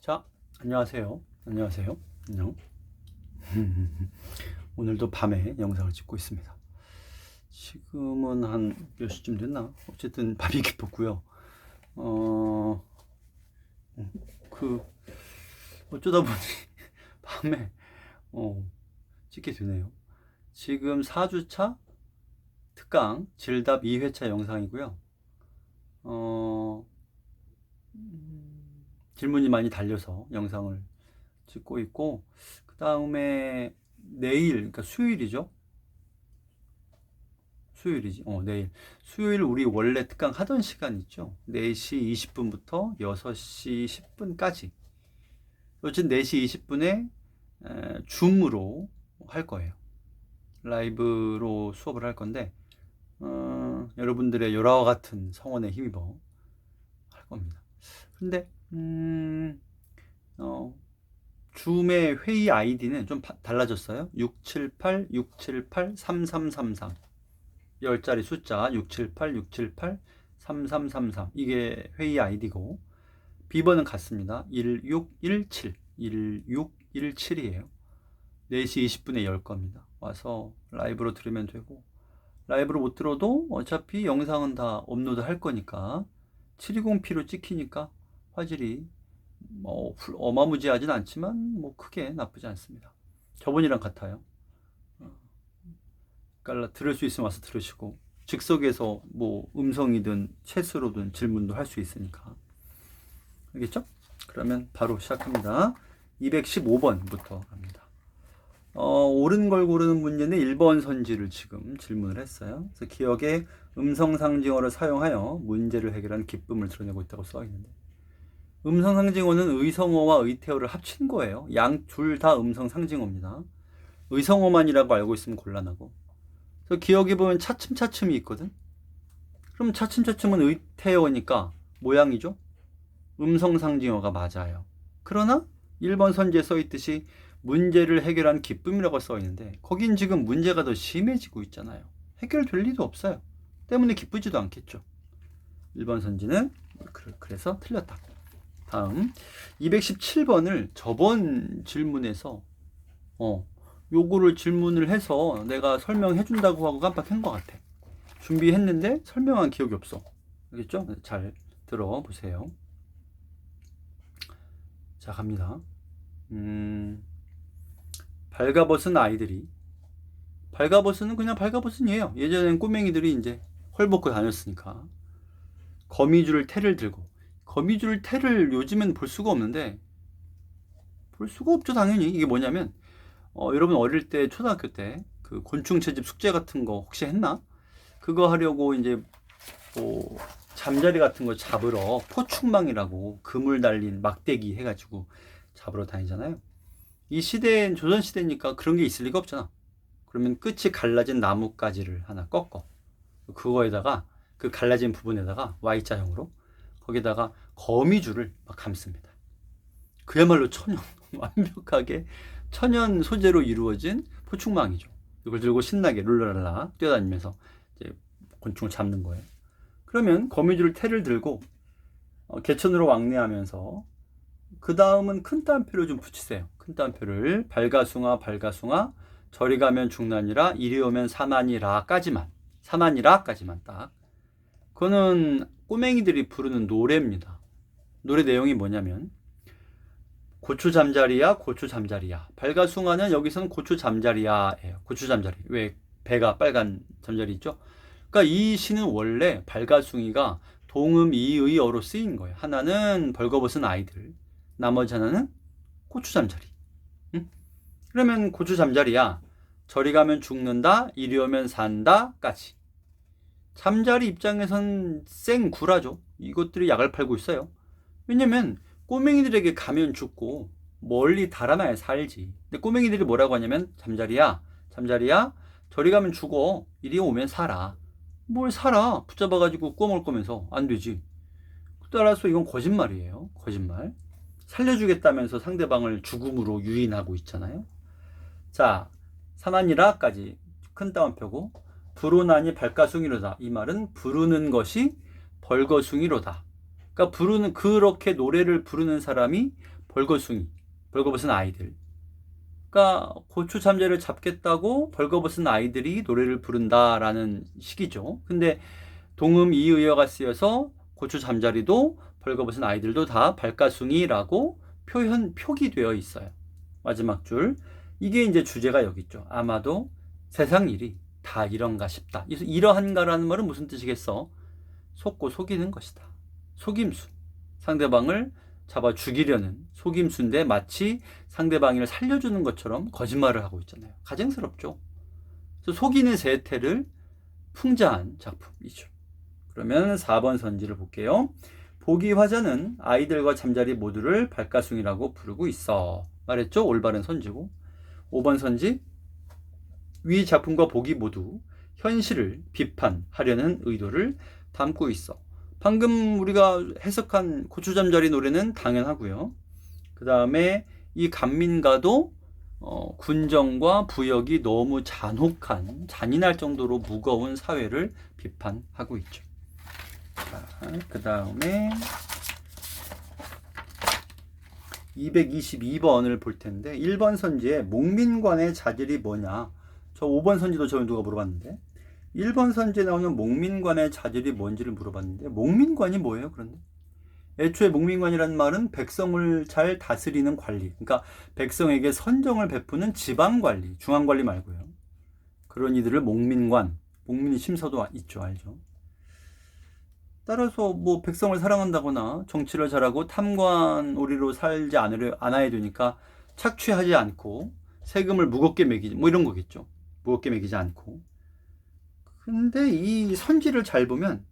자, 안녕하세요. 안녕. 오늘도 밤에 영상을 찍고 있습니다. 지금은 한 몇 시쯤 됐나? 어쨌든 밤이 깊었고요. 어, 어쩌다 보니 밤에 찍게 되네요. 지금 4주차 특강 질답 2회차 영상이고요. 질문이 많이 달려서 영상을 찍고 있고, 그 다음에 내일, 그러니까 수요일이죠. 내일. 수요일 우리 원래 특강 하던 시간 있죠. 4시 20분부터 6시 10분까지. 어쨌든 4시 20분에 줌으로 할 거예요. 라이브로 수업을 할 건데, 여러분들의 열화와 같은 성원에 힘입어 할 겁니다. 근데 줌의 회의 아이디는 좀 달라졌어요. 678-678-3333 10자리 숫자 678-678-3333 이게 회의 아이디고, 비번은 같습니다. 1617이에요. 4시 20분에 열 겁니다. 와서 라이브로 들으면 되고, 라이브로 못 들어도 어차피 영상은 다 업로드 할 거니까 720p로 찍히니까 화질이 어마무지하진 않지만 크게 나쁘지 않습니다. 저번이랑 같아요. 그러니까 들을 수 있으면 와서 들으시고, 즉석에서 음성이든 채수로든 질문도 할 수 있으니까. 알겠죠? 그러면 바로 시작합니다. 215번부터 갑니다. 옳은 걸 고르는 문제는 1번 선지를 지금 질문을 했어요. 그래서 기억에 음성상징어를 사용하여 문제를 해결한 기쁨을 드러내고 있다고 써있는데, 음성상징어는 의성어와 의태어를 합친 거예요. 양 둘 다 음성상징어입니다. 의성어만이라고 알고 있으면 곤란하고, 그래서 기억에 보면 차츰차츰이 있거든. 그럼 차츰차츰은 의태어니까 모양이죠. 음성상징어가 맞아요. 그러나 1번 선지에 써있듯이 문제를 해결한 기쁨이라고 써있는데, 거긴 지금 문제가 더 심해지고 있잖아요. 해결될 리도 없어요. 때문에 기쁘지도 않겠죠. 1번 선지는 그래서 틀렸다. 다음 217번을 저번 질문에서 요거를 질문을 해서 내가 설명해 준다고 하고 깜빡한 것 같아. 준비했는데 설명한 기억이 없어. 알겠죠? 잘 들어보세요. 자, 갑니다. 발가벗은 아이들이, 발가벗은 그냥 발가벗은이에요. 예전엔 꼬맹이들이 이제 헐벗고 다녔으니까. 거미줄 테를 들고, 거미줄 테를 요즘엔 볼 수가 없는데, 볼 수가 없죠, 당연히. 이게 뭐냐면, 여러분 어릴 때, 초등학교 때 그 곤충 채집 숙제 같은 거 혹시 했나? 그거 하려고 이제 잠자리 같은 거 잡으러 포충망이라고 그물 달린 막대기 해가지고 잡으러 다니잖아요. 이 시대엔 조선 시대니까 그런 게 있을 리가 없잖아. 그러면 끝이 갈라진 나뭇가지를 하나 꺾어, 그거에다가 그 갈라진 부분에다가 Y자형으로 거기다가 거미줄을 막 감습니다. 그야말로 천연 완벽하게 천연 소재로 이루어진 포충망이죠. 이걸 들고 신나게 룰라랄라 뛰어다니면서 이제 곤충을 잡는 거예요. 그러면 거미줄 테를 들고 개천으로 왕래하면서, 그 다음은 큰 따옴표를 좀 붙이세요. 큰 따옴표를 발가숭아 저리 가면 죽나니라 이리 오면 사나니라까지만 딱. 그거는 꼬맹이들이 부르는 노래입니다. 노래 내용이 뭐냐면, 고추 잠자리야 발가숭아는 여기서는 고추 잠자리야예요. 고추 잠자리, 왜 배가 빨간 잠자리 있죠? 그러니까 이 시는 원래 발가숭이가 동음 이의어로 쓰인 거예요. 하나는 벌거벗은 아이들, 나머지 하나는 고추 잠자리. 응? 그러면 고추 잠자리야 저리 가면 죽는다 이리 오면 산다까지. 잠자리 입장에선 생구라죠. 이것들이 약을 팔고 있어요. 왜냐면 꼬맹이들에게 가면 죽고 멀리 달아나야 살지. 근데 꼬맹이들이 뭐라고 하냐면, 잠자리야 저리 가면 죽어 이리 오면 살아. 뭘 살아, 붙잡아가지고 구워 먹을 거면서. 안 되지. 따라서 이건 거짓말이에요. 거짓말. 살려주겠다면서 상대방을 죽음으로 유인하고 있잖아요. 자, 사나니라까지 큰 따옴표고, 부르나니 발가숭이로다. 이 말은 부르는 것이 벌거숭이로다. 그러니까 그렇게 노래를 부르는 사람이 벌거벗은 아이들. 그러니까 고추 잠자리를 잡겠다고 벌거벗은 아이들이 노래를 부른다라는 식이죠. 근데 동음 이의어가 쓰여서 고추 잠자리도 벌거벗은 아이들도 다 발가숭이라고 표기되어 있어요. 마지막 줄. 이게 이제 주제가 여기 있죠. 아마도 세상 일이 다 이런가 싶다. 그래서 이러한가라는 말은 무슨 뜻이겠어? 속고 속이는 것이다. 속임수. 상대방을 잡아 죽이려는 속임수인데 마치 상대방을 살려주는 것처럼 거짓말을 하고 있잖아요. 가증스럽죠. 그래서 속이는 세태를 풍자한 작품이죠. 그러면 4번 선지를 볼게요. 보기 화자는 아이들과 잠자리 모두를 발가숭이라고 부르고 있어. 말했죠? 올바른 선지고. 5번 선지. 위 작품과 보기 모두 현실을 비판하려는 의도를 담고 있어. 방금 우리가 해석한 고추잠자리 노래는 당연하고요. 그 다음에 이 간민가도 군정과 부역이 너무 잔인할 정도로 무거운 사회를 비판하고 있죠. 그 다음에 222번을 볼 텐데 1번 선지에 목민관의 자질이 뭐냐. 저 5번 선지도 저는 누가 물어봤는데 1번 선지에 나오는 목민관의 자질이 뭔지를 물어봤는데 목민관이 뭐예요? 그런데 애초에 목민관이라는 말은 백성을 잘 다스리는 관리, 그러니까 백성에게 선정을 베푸는 지방관리, 중앙관리 말고요. 그런 이들을 목민관, 목민이 심서도 있죠, 알죠? 따라서 뭐 백성을 사랑한다거나 정치를 잘하고 탐관오리로 살지 않아야 되니까 착취하지 않고 세금을 무겁게 매기지, 뭐 이런 거겠죠. 무겁게 매기지 않고. 근데 이 선지를 잘 보면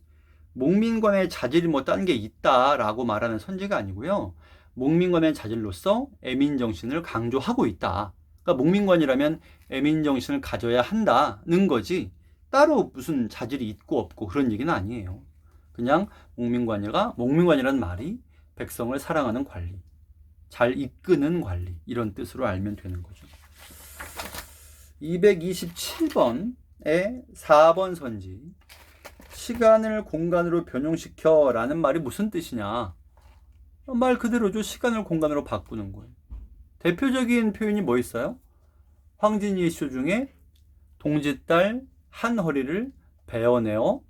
목민관의 자질이 뭐 다른 게 있다라고 말하는 선지가 아니고요. 목민관의 자질로서 애민정신을 강조하고 있다. 그러니까 목민관이라면 애민정신을 가져야 한다는 거지 따로 무슨 자질이 있고 없고 그런 얘기는 아니에요. 그냥 목민관이라는 말이 백성을 사랑하는 관리, 잘 이끄는 관리 이런 뜻으로 알면 되는 거죠. 227번에 4번 선지. 시간을 공간으로 변형시켜 라는 말이 무슨 뜻이냐. 말 그대로죠. 시간을 공간으로 바꾸는 거예요. 대표적인 표현이 뭐 있어요? 황진이의 시 중에 동짓달 한 허리를 베어내어.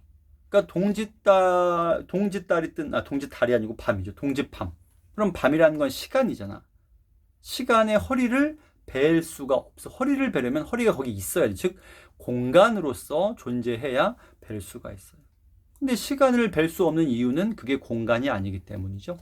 그러니까 동짓달이 아니고 밤이죠. 동짓밤. 그럼 밤이라는 건 시간이잖아. 시간의 허리를 벨 수가 없어. 허리를 베려면 허리가 거기 있어야지. 즉 공간으로서 존재해야 벨 수가 있어요. 근데 시간을 벨 수 없는 이유는 그게 공간이 아니기 때문이죠.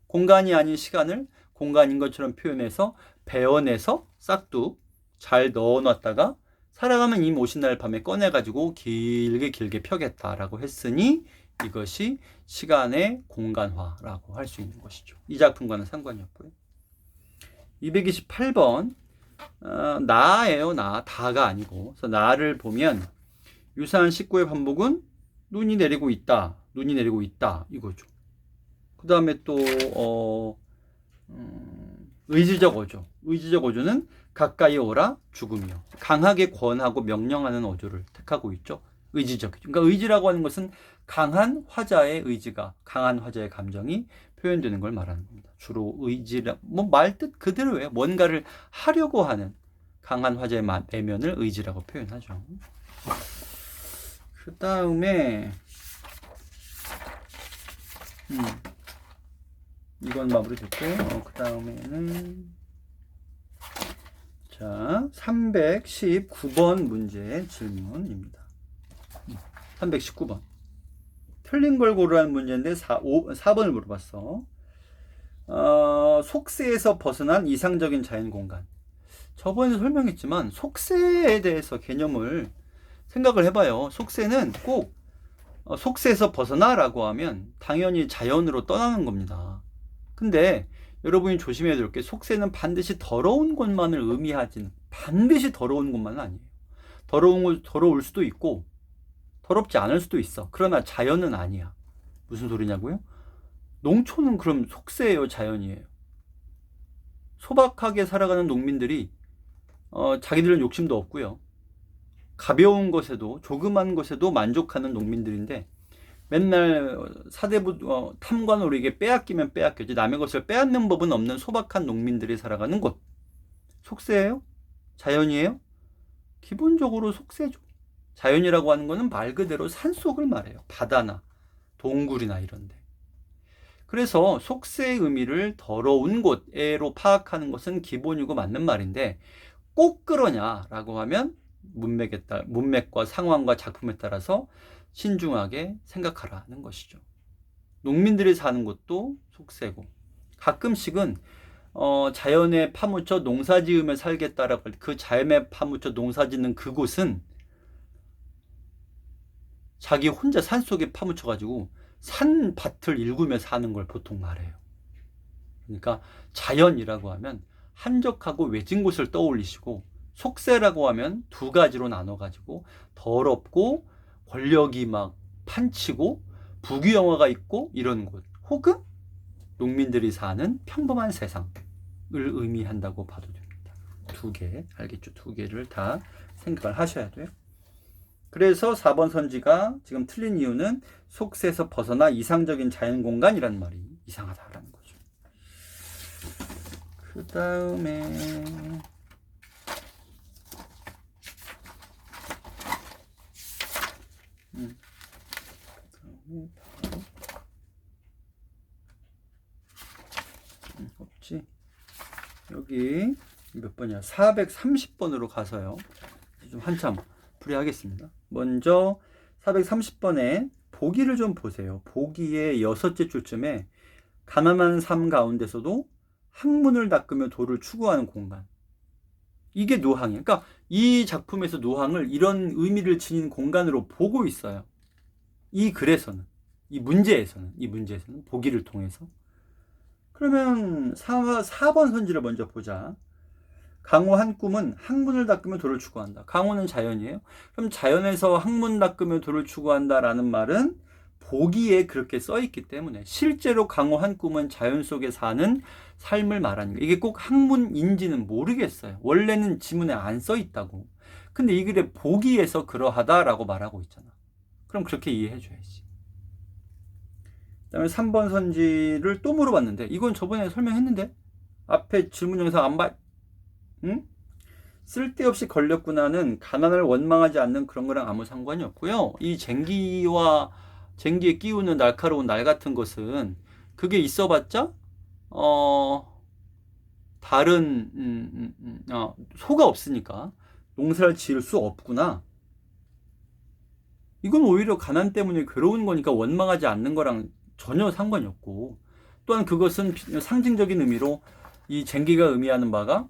공간이 아닌 시간을 공간인 것처럼 표현해서 베어내서 싹둑 잘 넣어놨다가 살아가면 이 오신 날 밤에 꺼내가지고 길게 펴겠다라고 했으니 이것이 시간의 공간화라고 할 수 있는 것이죠. 이 작품과는 상관이 없고요. 228번 나예요. 다가 아니고. 그래서 나를 보면 유사한 식구의 반복은 눈이 내리고 있다 이거죠. 그 다음에 또 의지적 어조는 가까이 오라 죽음이요. 강하게 권하고 명령하는 어조를 택하고 있죠. 의지적이죠. 그러니까 의지라고 하는 것은 강한 화자의 의지가, 강한 화자의 감정이 표현되는 걸 말하는 겁니다. 주로 의지라, 말뜻 그대로예요. 뭔가를 하려고 하는 강한 화자의 내면을 의지라고 표현하죠. 그 다음에 이건 마무리 됐고, 그 다음에는 자 319번 문제 질문입니다. 319번 틀린 걸 고르라는 문제인데 4번을 물어봤어. 속세에서 벗어난 이상적인 자연 공간. 저번에 설명했지만 속세에 대해서 개념을 생각을 해봐요. 속세는 꼭 속세에서 벗어나라고 하면 당연히 자연으로 떠나는 겁니다. 근데 여러분이 조심해야 될 게 속세는 반드시 더러운 곳만을 의미하지는, 반드시 더러운 곳만은 아니에요. 더러울 수도 있고 더럽지 않을 수도 있어. 그러나 자연은 아니야. 무슨 소리냐고요? 농촌은 그럼 속세예요, 자연이에요? 소박하게 살아가는 농민들이 자기들은 욕심도 없고요. 가벼운 것에도, 조그만 것에도 만족하는 농민들인데 맨날 사대부 탐관으로 이게 빼앗기면 빼앗겼지 남의 것을 빼앗는 법은 없는 소박한 농민들이 살아가는 곳. 속세예요? 자연이에요? 기본적으로 속세죠. 자연이라고 하는 거는 말 그대로 산속을 말해요. 바다나 동굴이나 이런데. 그래서 속세의 의미를 더러운 곳에로 파악하는 것은 기본이고 맞는 말인데 꼭 그러냐라고 하면 문맥과 상황과 작품에 따라서 신중하게 생각하라는 것이죠. 농민들이 사는 곳도 속세고 가끔씩은 자연에 파묻혀 농사 지으며 살겠다라고 할 때 그 자연에 파묻혀 농사 짓는 그곳은 자기 혼자 산속에 파묻혀가지고 산밭을 일구며 사는 걸 보통 말해요. 그러니까 자연이라고 하면 한적하고 외진 곳을 떠올리시고 속세라고 하면 두 가지로 나눠가지고 더럽고 권력이 막 판치고 부귀영화가 있고 이런 곳 혹은 농민들이 사는 평범한 세상을 의미한다고 봐도 됩니다. 두 개, 알겠죠? 두 개를 다 생각을 하셔야 돼요. 그래서 4번 선지가 지금 틀린 이유는 속세에서 벗어나 이상적인 자연공간이라는 말이 이상하다라는 거죠. 그 다음에 없지. 여기 몇 번이야? 430번으로 가서요. 좀 한참 풀이하겠습니다. 먼저 430번에 보기를 좀 보세요. 보기의 6째 줄쯤에 가난한 삶 가운데서도 학문을 닦으며 도를 추구하는 공간. 이게 노항이에요. 그러니까 이 작품에서 노항을 이런 의미를 지닌 공간으로 보고 있어요. 이 글에서는, 이 문제에서는 보기를 통해서. 그러면 4번 선지를 먼저 보자. 강호 한 꿈은 학문을 닦으며 도를 추구한다. 강호는 자연이에요. 그럼 자연에서 학문 닦으며 도를 추구한다라는 말은 보기에 그렇게 써 있기 때문에 실제로 강호 한 꿈은 자연 속에 사는 삶을 말하는 거예요. 이게 꼭 학문인지는 모르겠어요. 원래는 지문에 안 써 있다고. 근데 이 글에 보기에서 그러하다라고 말하고 있잖아. 그럼 그렇게 이해해 줘야지. 그다음에 3번 선지를 또 물어봤는데 이건 저번에 설명했는데 앞에 질문 영상 안 봐? 응? 쓸데없이 걸렸구나는 가난을 원망하지 않는 그런 거랑 아무 상관이 없고요. 이 쟁기에 끼우는 날카로운 날 같은 것은 그게 있어봤자 다른 소가 없으니까 농사를 지을 수 없구나. 이건 오히려 가난 때문에 괴로운 거니까 원망하지 않는 거랑 전혀 상관이 없고 또한 그것은 상징적인 의미로 이 쟁기가 의미하는 바가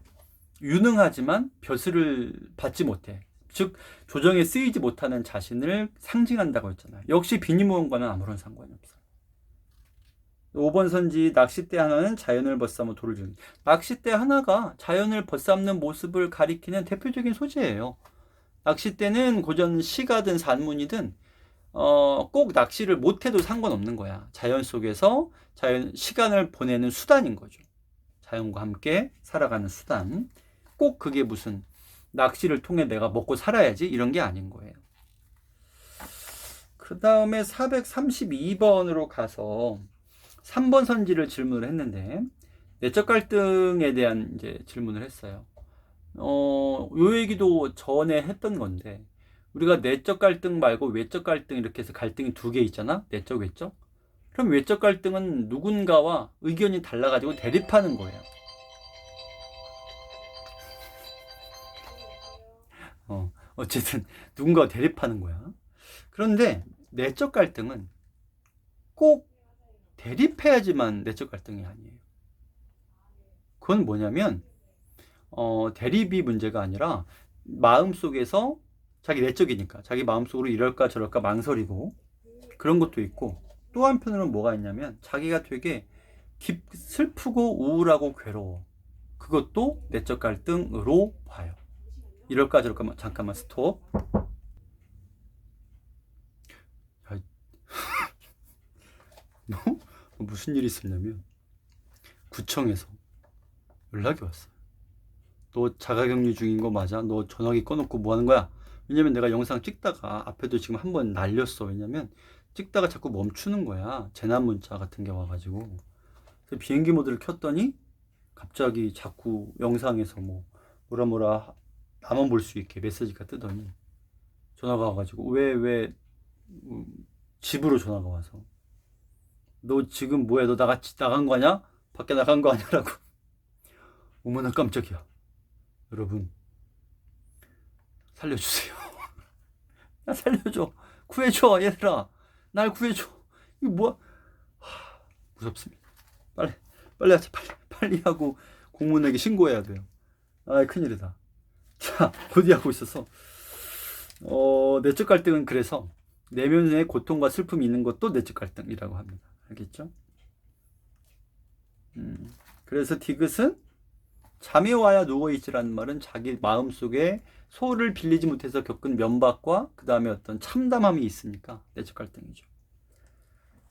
유능하지만 벼슬을 받지 못해. 즉 조정에 쓰이지 못하는 자신을 상징한다고 했잖아요. 역시 비니모험과는 아무런 상관이 없어요. 5번 선지 낚싯대 하나는 자연을 벗삼아 돌을 주는. 낚싯대 하나가 자연을 벗삼는 모습을 가리키는 대표적인 소재예요. 낚싯대는 고전 시가든 산문이든 꼭 낚시를 못해도 상관없는 거야. 자연 속에서 시간을 보내는 수단인 거죠. 자연과 함께 살아가는 수단. 꼭 그게 무슨 낚시를 통해 내가 먹고 살아야지 이런 게 아닌 거예요. 그 다음에 432번으로 가서 3번 선지를 질문을 했는데 내적 갈등에 대한 이제 질문을 했어요. 요 얘기도 전에 했던 건데 우리가 내적 갈등 말고 외적 갈등 이렇게 해서 갈등이 두 개 있잖아. 내적 외적. 그럼 외적 갈등은 누군가와 의견이 달라가지고 대립하는 거예요. 어쨌든 누군가와 대립하는 거야. 그런데 내적 갈등은 꼭 대립해야지만 내적 갈등이 아니에요. 그건 뭐냐면 대립이 문제가 아니라 마음속에서 자기 내적이니까 자기 마음속으로 이럴까 저럴까 망설이고 그런 것도 있고 또 한편으로는 뭐가 있냐면 자기가 되게 슬프고 우울하고 괴로워. 그것도 내적 갈등으로 봐요. 이럴까 저럴까 잠깐만 스톱. 무슨 일이 있었냐면 구청에서 연락이 왔어요. 너 자가격리 중인 거 맞아? 너 전화기 꺼놓고 뭐 하는 거야? 왜냐면 내가 영상 찍다가 앞에도 지금 한번 날렸어. 왜냐면 찍다가 자꾸 멈추는 거야. 재난 문자 같은 게 와가지고. 그래서 비행기 모드를 켰더니 갑자기 자꾸 영상에서 뭐라 나만 볼 수 있게 메시지가 뜨더니 전화가 와가지고 왜 집으로 전화가 와서 너 지금 뭐야? 너 나간 거 아냐? 밖에 나간 거 아냐라고. 어머나 깜짝이야. 여러분 살려주세요. 나 살려줘. 구해줘 얘들아. 날 구해줘. 이거 뭐야? 무섭습니다. 빨리 하자. 빨리 하고 공무원에게 신고해야 돼요. 아 큰일이다. 자 곧이하고 있어서 내적 갈등은 그래서 내면에 고통과 슬픔이 있는 것도 내적 갈등이라고 합니다. 알겠죠? 그래서 디귿은 잠이 와야 누워있지라는 말은 자기 마음속에 소를 빌리지 못해서 겪은 면박과 그 다음에 어떤 참담함이 있으니까 내적 갈등이죠.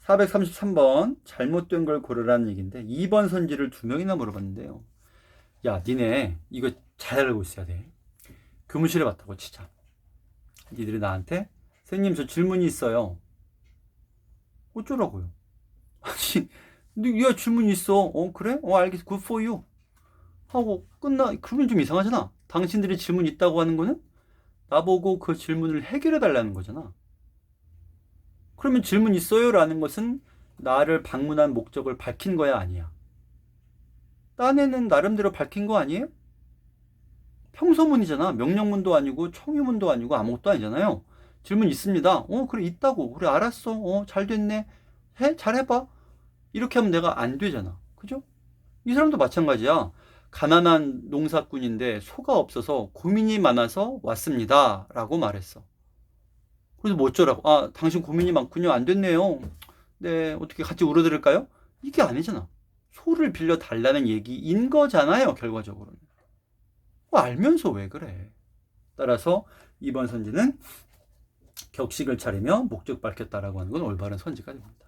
433번 잘못된 걸 고르라는 얘기인데 2번 선지를 2명이나 물어봤는데요. 야 니네 이거 잘 알고 있어야 돼. 교무실에 왔다고 치자. 니들이 나한테 선생님 저 질문이 있어요. 어쩌라고요? 아니 야 질문이 있어. 그래? 알겠어. Good for you. 하고 그러면 좀 이상하잖아. 당신들이 질문 있다고 하는 거는 나보고 그 질문을 해결해 달라는 거잖아. 그러면 질문 있어요? 라는 것은 나를 방문한 목적을 밝힌 거야 아니야? 딴에는 나름대로 밝힌 거 아니에요? 평소문이잖아. 명령문도 아니고 청유문도 아니고 아무것도 아니잖아요. 질문 있습니다. 그래 있다고. 그래 알았어. 잘 됐네. 잘해봐. 이렇게 하면 내가 안 되잖아. 그죠? 이 사람도 마찬가지야. 가난한 농사꾼인데 소가 없어서 고민이 많아서 왔습니다 라고 말했어. 그래서 뭐 어쩌라고. 당신 고민이 많군요. 안 됐네요. 네 어떻게 같이 울어드릴까요? 이게 아니잖아. 소를 빌려 달라는 얘기인 거잖아요. 결과적으로는. 알면서 왜 그래. 따라서 이번 선지는 격식을 차리며 목적 밝혔다라고 하는 건 올바른 선지가 됩니다.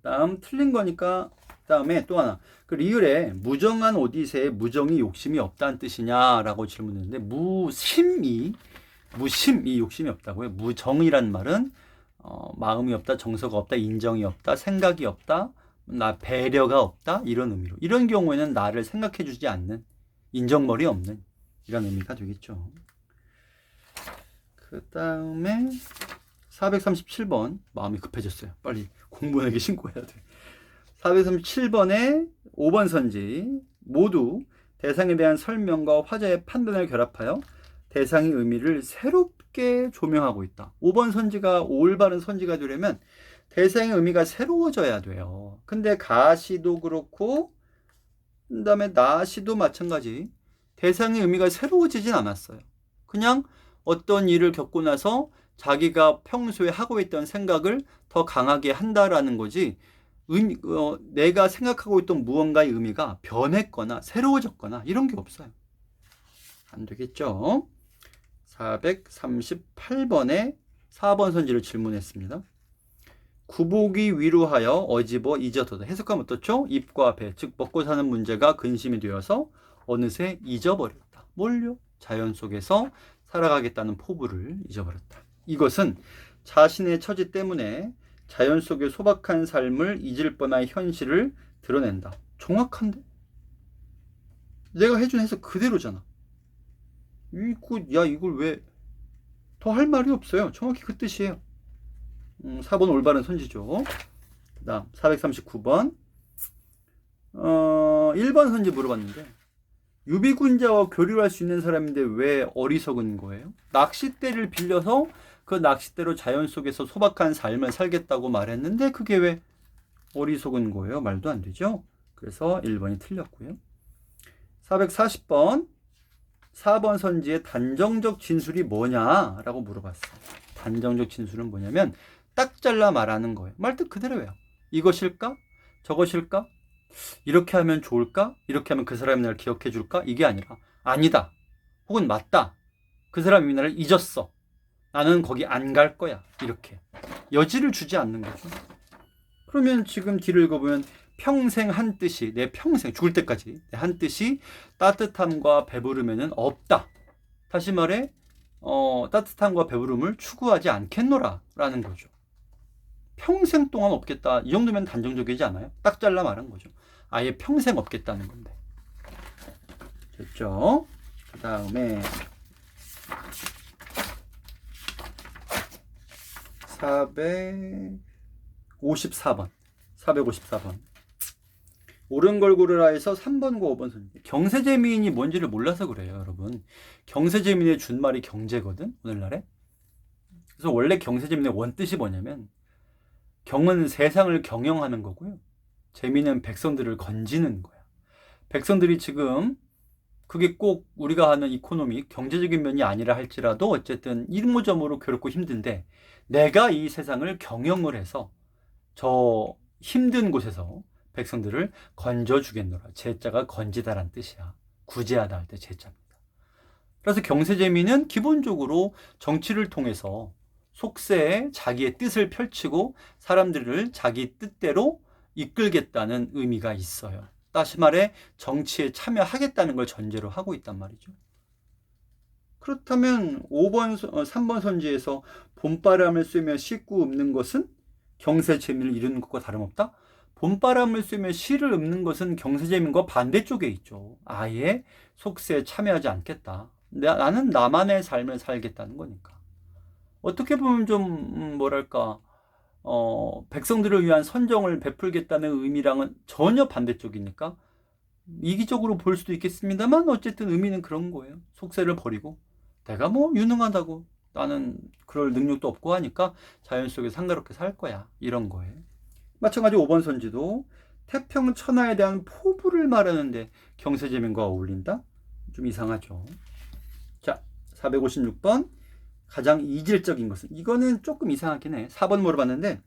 다음 틀린 거니까 다음에 또 하나. 그 리을에 무정한 오디세에 무정이 욕심이 없다는 뜻이냐라고 질문했는데 무심이 욕심이 없다고요. 무정이란 말은 마음이 없다, 정서가 없다, 인정이 없다, 생각이 없다, 나 배려가 없다 이런 의미로. 이런 경우에는 나를 생각해 주지 않는 인정머리 없는 이런 의미가 되겠죠. 그 다음에 437번 마음이 급해졌어요. 빨리 공무원에게 신고해야 돼. 437번에 5번 선지 모두 대상에 대한 설명과 화자의 판단을 결합하여 대상의 의미를 새롭게 조명하고 있다. 5번 선지가 올바른 선지가 되려면 대상의 의미가 새로워져야 돼요. 근데 가시도 그렇고 그 다음에 나시도 마찬가지. 대상의 의미가 새로워지진 않았어요. 그냥 어떤 일을 겪고 나서 자기가 평소에 하고 있던 생각을 더 강하게 한다라는 거지 내가 생각하고 있던 무언가의 의미가 변했거나 새로워졌거나 이런 게 없어요. 안 되겠죠? 438번에 4번 선지를 질문했습니다. 구복이 위로하여 어집어 잊어도다. 해석하면 어떻죠? 입과 배, 즉 먹고 사는 문제가 근심이 되어서 어느새 잊어버렸다. 뭘요? 자연 속에서 살아가겠다는 포부를 잊어버렸다. 이것은 자신의 처지 때문에 자연 속의 소박한 삶을 잊을 뻔한 현실을 드러낸다. 정확한데? 내가 해준 해석 그대로잖아. 이걸 왜 더 할 말이 없어요. 정확히 그 뜻이에요. 4번 올바른 선지죠. 그 다음 439번 1번 선지 물어봤는데 유비군자와 교류할 수 있는 사람인데 왜 어리석은 거예요? 낚싯대를 빌려서 그 낚싯대로 자연 속에서 소박한 삶을 살겠다고 말했는데 그게 왜 어리석은 거예요? 말도 안 되죠. 그래서 1번이 틀렸고요. 440번 4번 선지의 단정적 진술이 뭐냐라고 물어봤어요. 단정적 진술은 뭐냐면 딱 잘라 말하는 거예요. 말뜻 그대로예요. 이것일까? 저것일까? 이렇게 하면 좋을까? 이렇게 하면 그 사람이 나를 기억해 줄까? 이게 아니라 아니다. 혹은 맞다. 그 사람이 나를 잊었어. 나는 거기 안 갈 거야. 이렇게 여지를 주지 않는 거죠. 그러면 지금 뒤를 읽어보면 평생 한 뜻이 내 평생 죽을 때까지 한 뜻이 따뜻함과 배부름에는 없다. 다시 말해 따뜻함과 배부름을 추구하지 않겠노라 라는 거죠. 평생 동안 없겠다. 이 정도면 단정적이지 않아요? 딱 잘라 말한 거죠. 아예 평생 없겠다는 건데. 됐죠? 그 다음에 454번. 454번. 옳은 걸 고르라에서 3번과 5번 선. 경세제민이 뭔지를 몰라서 그래요, 여러분. 경세제민의 준말이 경제거든, 오늘날에. 그래서 원래 경세제민의 원뜻이 뭐냐면, 경은 세상을 경영하는 거고요. 재민은 백성들을 건지는 거야. 백성들이 지금 그게 꼭 우리가 하는 이코노미, 경제적인 면이 아니라 할지라도 어쨌든 일모점으로 괴롭고 힘든데, 내가 이 세상을 경영을 해서 저 힘든 곳에서 백성들을 건져주겠노라. 제자가 건지다란 뜻이야. 구제하다 할 때 제자입니다. 그래서 경세재민은 기본적으로 정치를 통해서 속세에 자기의 뜻을 펼치고 사람들을 자기 뜻대로 이끌겠다는 의미가 있어요. 다시 말해 정치에 참여하겠다는 걸 전제로 하고 있단 말이죠. 그렇다면 3번 선지에서 봄바람을 쐬며 씻고 읊는 것은 경세재민을 이루는 것과 다름없다? 봄바람을 쐬며 시를 읊는 것은 경세재민과 반대쪽에 있죠. 아예 속세에 참여하지 않겠다. 나는 나만의 삶을 살겠다는 거니까. 어떻게 보면 좀 뭐랄까 백성들을 위한 선정을 베풀겠다는 의미랑은 전혀 반대쪽이니까 이기적으로 볼 수도 있겠습니다만 어쨌든 의미는 그런 거예요. 속세를 버리고 내가 뭐 유능하다고 나는 그럴 능력도 없고 하니까 자연 속에서 한가롭게 살 거야. 이런 거예요. 마찬가지 5번 선지도 태평 천하에 대한 포부를 말하는데 경세재민과 어울린다? 좀 이상하죠. 자, 456번 가장 이질적인 것은 이거는 조금 이상하긴 해. 4번 물어봤는데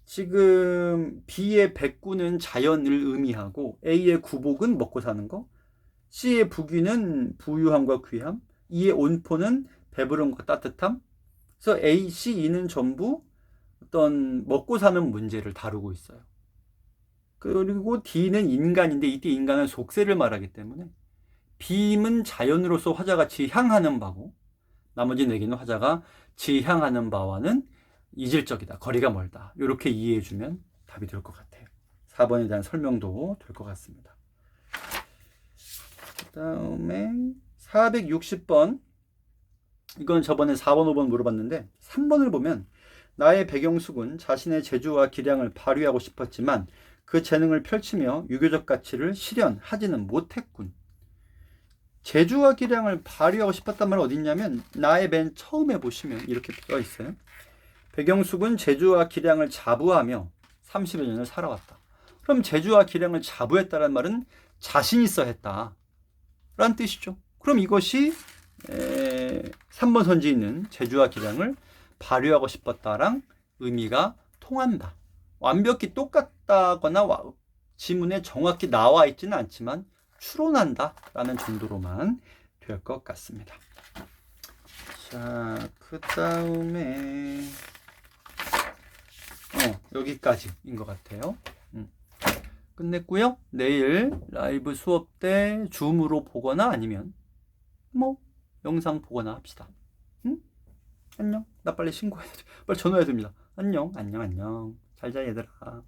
지금 B의 백구는 자연을 의미하고 A의 구복은 먹고 사는 거, C의 부귀는 부유함과 귀함, E의 온포는 배부름과 따뜻함. 그래서 A, C, E는 전부 어떤 먹고 사는 문제를 다루고 있어요. 그리고 D는 인간인데 이때 인간은 속세를 말하기 때문에 B는 자연으로서 화자가 지향하는 바고 나머지 4개는 화자가 지향하는 바와는 이질적이다. 거리가 멀다. 이렇게 이해해주면 답이 될 것 같아요. 4번에 대한 설명도 될 것 같습니다. 그 다음에 460번. 이건 저번에 4번, 5번 물어봤는데 3번을 보면 나의 백영숙은 자신의 재주와 기량을 발휘하고 싶었지만 그 재능을 펼치며 유교적 가치를 실현하지는 못했군. 재주와 기량을 발휘하고 싶었단 말은 어디 있냐면 나의 맨 처음에 보시면 이렇게 써 있어요. 백영숙은 재주와 기량을 자부하며 30여 년을 살아왔다. 그럼 재주와 기량을 자부했다는 말은 자신 있어 했다 라는 뜻이죠. 그럼 이것이 3번 선지에 있는 재주와 기량을 발휘하고 싶었다랑 의미가 통한다. 완벽히 똑같다거나 지문에 정확히 나와 있지는 않지만 추론한다 라는 정도로만 될 것 같습니다. 자, 그 다음에 여기까지인 것 같아요. 끝냈고요. 내일 라이브 수업 때 줌으로 보거나 아니면 뭐 영상 보거나 합시다. 안녕. 나 빨리 신고해야 돼. 빨리 전화해야 됩니다. 안녕. 잘 자 얘들아.